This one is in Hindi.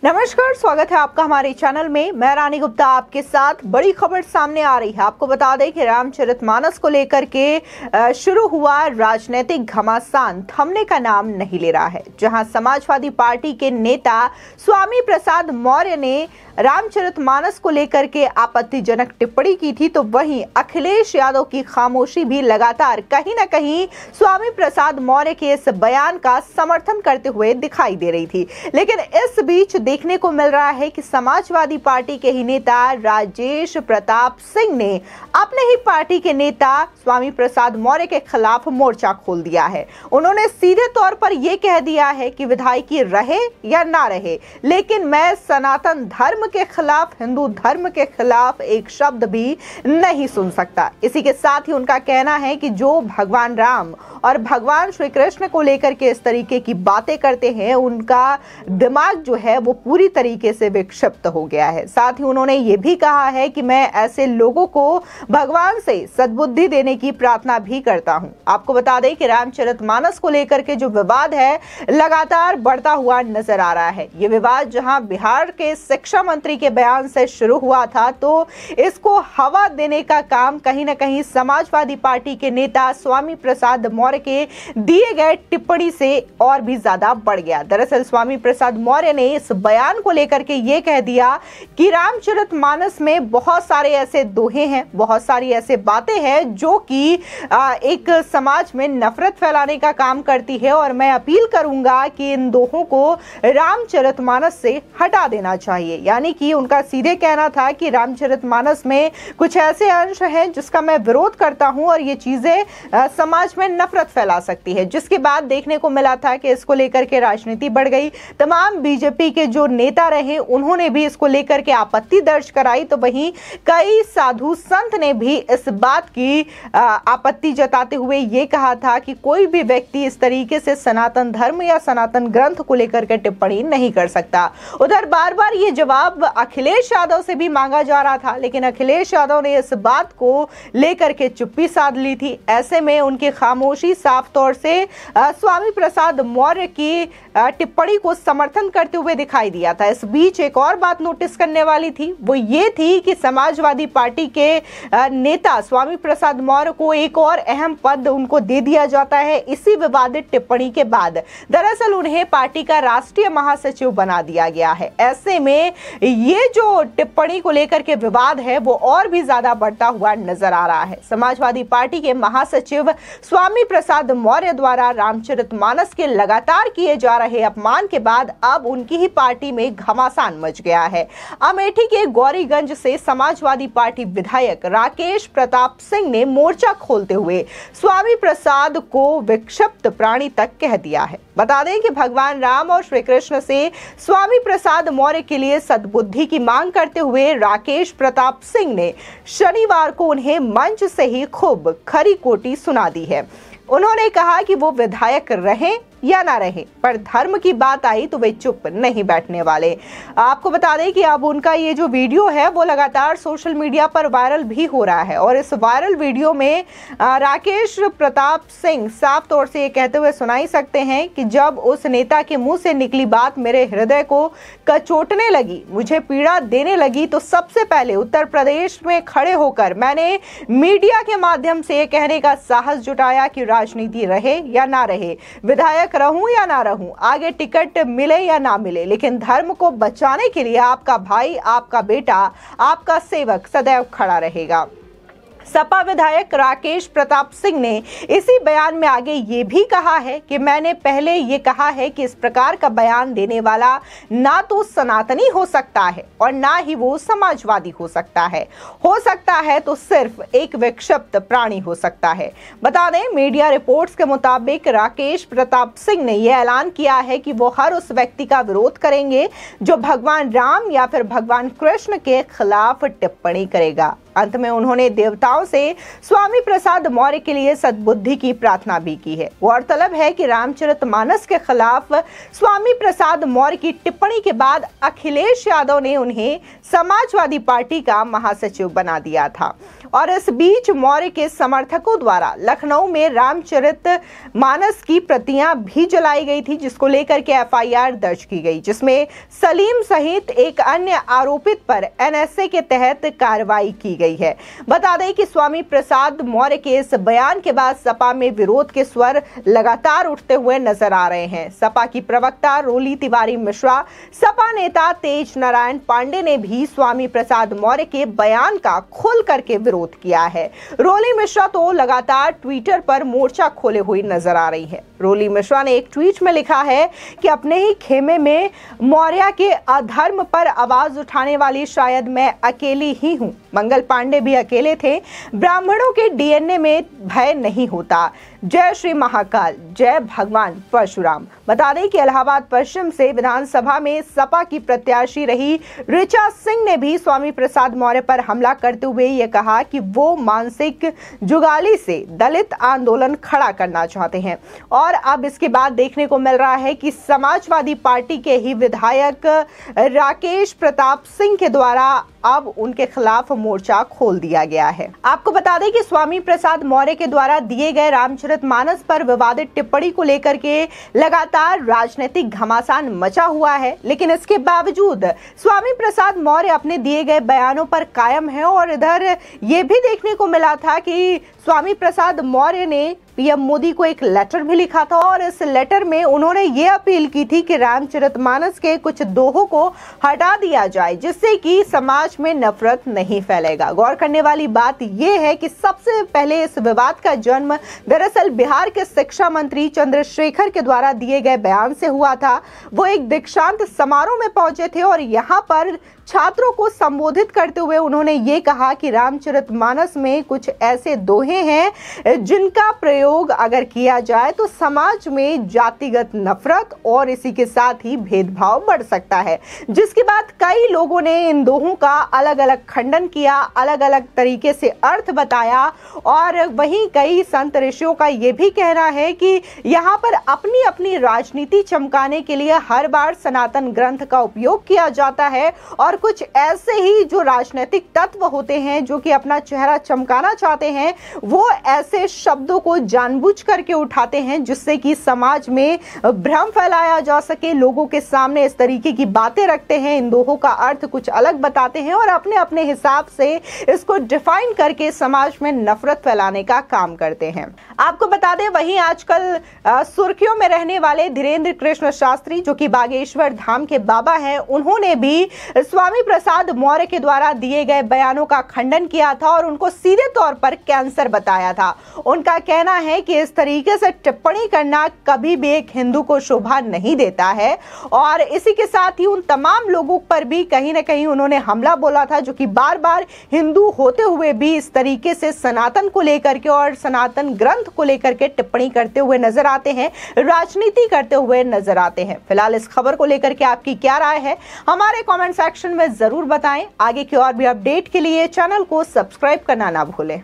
नमस्कार, स्वागत है आपका हमारे चैनल में। मैं रानी गुप्ता आपके साथ। बड़ी खबर सामने आ रही है। आपको बता दें कि रामचरितमानस को लेकर के शुरू हुआ राजनीतिक घमासान थमने का नाम नहीं ले रहा है। जहां समाजवादी पार्टी के नेता स्वामी प्रसाद मौर्य ने रामचरितमानस को लेकर के आपत्तिजनक टिप्पणी की थी, तो वहीं अखिलेश यादव की खामोशी भी लगातार कहीं ना कहीं स्वामी प्रसाद मौर्य के इस बयान का समर्थन करते हुए दिखाई दे रही थी। लेकिन इस बीच देखने को मिल रहा है कि समाजवादी पार्टी के ही नेता राजेश प्रताप सिंह ने अपने ही पार्टी के नेता स्वामी प्रसाद मौर्य के खिलाफ मोर्चा खोल दिया है। उन्होंने सीधे तौर पर यह कह दिया है कि विधायकी रहे या ना रहे, लेकिन मैं सनातन धर्म के खिलाफ, हिंदू धर्म के खिलाफ एक शब्द भी नहीं सुन सकता। इसी के साथ ही उनका कहना है कि जो भगवान राम और भगवान श्री कृष्ण को लेकर के इस तरीके की बातें करते हैं, उनका दिमाग जो है वो पूरी तरीके से विक्षिप्त हो गया है। साथ ही उन्होंने ये भी कहा है कि मैं ऐसे लोगों को भगवान से सद्बुद्धि देने की प्रार्थना भी करता हूं। आपको बता दें कि रामचरितमानस को लेकर के जो विवाद है लगातार बढ़ता हुआ नजर आ रहा है। ये विवाद जहां बिहार के शिक्षा मंत्री के बयान से शुरू हुआ था, तो इसको हवा देने का काम कहीं ना कहीं समाजवादी पार्टी के नेता स्वामी प्रसाद मौर्य के दिए गए टिप्पणी से और भी ज्यादा बढ़ गया। दरअसल स्वामी प्रसाद मौर्य ने इस बयान को लेकर के ये कह दिया कि रामचरितमानस में बहुत सारे ऐसे दोहे हैं, बहुत सारी ऐसे बातें हैं जो कि एक समाज में नफरत फैलाने का काम करती है, और मैं अपील करूंगा कि इन दोहों को रामचरितमानस से हटा देना चाहिए। यानी कि उनका सीधे कहना था कि रामचरितमानस में कुछ ऐसे अंश हैं जिसका मैं विरोध करता हूं और ये चीजें समाज में नफरत फैला सकती है। जिसके बाद देखने को मिला था कि इसको लेकर के राजनीति बढ़ गई। तमाम बीजेपी के जो नेता रहे उन्होंने भी इसको लेकर के आपत्ति दर्ज कराई, तो वहीं कई साधु संत ने भी इस बात की आपत्ति जताते हुए ये कहा था कि कोई भी व्यक्ति इस तरीके से सनातन धर्म या सनातन ग्रंथ को लेकर के टिप्पणी नहीं कर सकता। उधर बार बार ये जवाब अखिलेश यादव से भी मांगा जा रहा था, लेकिन अखिलेश यादव ने इस बात को लेकर के चुप्पी साध ली थी। ऐसे में उनकी खामोशी साफ तौर से स्वामी प्रसाद मौर्य की टिप्पणी को समर्थन करते हुए दिखाई दिया था। इस बीच एक और बात नोटिस करने वाली थी, वो ये थी कि समाजवादी पार्टी के नेता स्वामी प्रसाद मौर्य को एक और अहम पद उनको दे दिया जाता है इसी विवादित टिप्पणी के बाद। दरअसल उन्हें पार्टी का राष्ट्रीय महासचिव बना दिया गया है। ऐसे में ये जो टिप्पणी को लेकर के विवाद है वो और भी ज्यादा बढ़ता हुआ नजर आ रहा है। समाजवादी पार्टी के महासचिव स्वामी प्रसाद मौर्य द्वारा रामचरितमानस के लगातार किए जा रहे अपमान के बाद अब उनकी ही पार्टी में घमासान मच गया है। अमेठी के गौरीगंज से समाजवादी पार्टी विधायक राकेश प्रताप सिंह ने मोर्चा खोलते हुए स्वामी प्रसाद को विक्षिप्त प्राणी तक कह दिया है। बता दें कि भगवान राम और श्री कृष्ण से स्वामी प्रसाद मौर्य के लिए सद्बुद्धि की मांग करते हुए राकेश प्रताप सिंह ने शनिवार को उन्हें मंच से ही खूब खरी खोटी सुना दी है। उन्होंने कहा कि वो विधायक रहे या ना रहे, पर धर्म की बात आई तो वे चुप नहीं बैठने वाले। आपको बता दें कि अब उनका ये जो वीडियो है वो लगातार सोशल मीडिया पर वायरल भी हो रहा है, और इस वायरल वीडियो में राकेश प्रताप सिंह साफ तौर से ये कहते हुए सुनाई सकते हैं कि जब उस नेता के मुंह से निकली बात मेरे हृदय को कचोटने लगी, मुझे पीड़ा देने लगी, तो सबसे पहले उत्तर प्रदेश में खड़े होकर मैंने मीडिया के माध्यम से ये कहने का साहस जुटाया कि राजनीति रहे या ना रहे, विधायक रहूं या ना रहूं, आगे टिकट मिले या ना मिले, लेकिन धर्म को बचाने के लिए आपका भाई, आपका बेटा, आपका सेवक सदैव खड़ा रहेगा। सपा विधायक राकेश प्रताप सिंह ने इसी बयान में आगे ये भी कहा है कि मैंने पहले ये कहा है कि इस प्रकार का बयान देने वाला ना तो सनातनी हो सकता है और ना ही वो समाजवादी हो सकता है तो सिर्फ एक विक्षिप्त प्राणी हो सकता है। बता दें, मीडिया रिपोर्ट्स के मुताबिक राकेश प्रताप सिंह ने यह ऐलान किया है कि वो हर उस व्यक्ति का विरोध करेंगे जो भगवान राम या फिर भगवान कृष्ण के खिलाफ टिप्पणी करेगा। अंत में उन्होंने देवताओं से स्वामी प्रसाद मौर्य के लिए सद्बुद्धि की प्रार्थना भी की है। गौरतलब है कि रामचरितमानस के खिलाफ स्वामी प्रसाद मौर्य की टिप्पणी के बाद अखिलेश यादव ने उन्हें समाजवादी पार्टी का महासचिव बना दिया था, और इस बीच मौर्य के समर्थकों द्वारा लखनऊ में रामचरितमानस की प्रतियां भी जलाई गई थी, जिसको लेकर के एफआईआर दर्ज की गई, जिसमें सलीम सहित एक अन्य आरोपित पर एनएसए के तहत कार्रवाई की गई है। बता दें कि स्वामी प्रसाद मौर्य के इस बयान के बाद सपा में विरोध के स्वर लगातार उठते हुए नजर आ रहे हैं। सपा की प्रवक्ता रोली तिवारी मिश्रा, सपा नेता तेज नारायण पांडे ने भी स्वामी प्रसाद मौर्य के बयान का खुल करके विरोध किया है। रोली मिश्रा तो लगातार ट्विटर पर मोर्चा खोले हुई नजर आ रही है। रोली मिश्रा ने एक ट्वीट में लिखा है कि अपने ही खेमे में मौर्य के अधर्म पर आवाज उठाने वाली शायद मैं अकेली ही हूं। मंगल पांडे भी अकेले थे। ब्राह्मणों के डीएनए में भय नहीं होता। जय श्री महाकाल, जय भगवान परशुराम। बता दें कि इलाहाबाद पश्चिम से विधानसभा में सपा की प्रत्याशी रही ऋचा सिंह ने भी स्वामी प्रसाद मौर्य पर हमला करते हुए यह कहा कि वो मानसिक जुगाली से दलित आंदोलन खड़ा करना चाहते हैं। और अब इसके बाद देखने को मिल रहा है कि समाजवादी पार्टी के ही विधायक राकेश प्रताप सिंह के द्वारा अब उनके खिलाफ मोर्चा खोल दिया गया है। आपको बता दें कि स्वामी प्रसाद मौर्य के द्वारा दिए गए रामचरितमानस पर विवादित टिप्पणी को लेकर के लगातार राजनीतिक घमासान मचा हुआ है, लेकिन इसके बावजूद स्वामी प्रसाद मौर्य अपने दिए गए बयानों पर कायम है। और इधर ये भी देखने को मिला था कि स्वामी प्रसाद मौर्य ने पीएम मोदी को एक लेटर भी लिखा था और इस लेटर में उन्होंने ये अपील की थी कि रामचरितमानस के कुछ दोहों को हटा दिया जाए, जिससे कि समाज में नफरत नहीं फैलेगा। गौर करने वाली बात यह है कि सबसे पहले इस विवाद का जन्म दरअसल बिहार के शिक्षा मंत्री चंद्रशेखर के द्वारा दिए गए बयान से हुआ था। वो एक दीक्षांत समारोह में पहुंचे थे और यहाँ पर छात्रों को संबोधित करते हुए उन्होंने ये कहा कि रामचरितमानस में कुछ ऐसे दोहे हैं जिनका प्रयोग अगर किया जाए तो समाज में जातिगत नफरत और इसी के साथ ही भेदभाव बढ़ सकता है। जिसके बाद कई लोगों ने इन दोहों का अलग अलग खंडन किया, अलग अलग तरीके से अर्थ बताया। और वहीं कई संत ऋषियों का ये भी कहना है कि यहाँ पर अपनी अपनी राजनीति चमकाने के लिए हर बार सनातन ग्रंथ का उपयोग किया जाता है और कुछ ऐसे ही जो राजनीतिक तत्व होते हैं जो कि अपना चेहरा चमकाना चाहते हैं, वो ऐसे शब्दों को जानबूझ करके उठाते हैं जिससे कि समाज में भ्रम फैलाया जा सके। लोगों के सामने इस तरीके की बातें रखते हैं, इन दोहों का अर्थ कुछ अलग बताते हैं और अपने अपने हिसाब से इसको डिफाइन करके समाज में नफरत फैलाने का काम करते हैं। आपको बता दें, वहीं आजकल सुर्खियों में रहने वाले धीरेन्द्र कृष्ण शास्त्री जो कि बागेश्वर धाम के बाबा हैं, उन्होंने भी स्वामी प्रसाद मौर्य के द्वारा दिए गए बयानों का खंडन किया था और उनको सीधे तौर पर कैंसर बताया था। उनका कहना है कि इस तरीके से टिप्पणी करना कभी भी एक हिंदू को शोभा नहीं देता है और इसी के साथ ही उन तमाम लोगों पर भी कहीं ना कहीं उन्होंने हमला बोला था जो कि बार बार हिंदू होते हुए भी इस तरीके से सनातन को लेकर के और सनातन ग्रंथ को लेकर के टिप्पणी करते हुए नजर आते हैं, राजनीति करते हुए नजर आते हैं। फिलहाल इस खबर को लेकर के आपकी क्या राय है, हमारे कमेंट सेक्शन में जरूर बताएं। आगे की और भी अपडेट के लिए चैनल को सब्सक्राइब करना ना भूलें।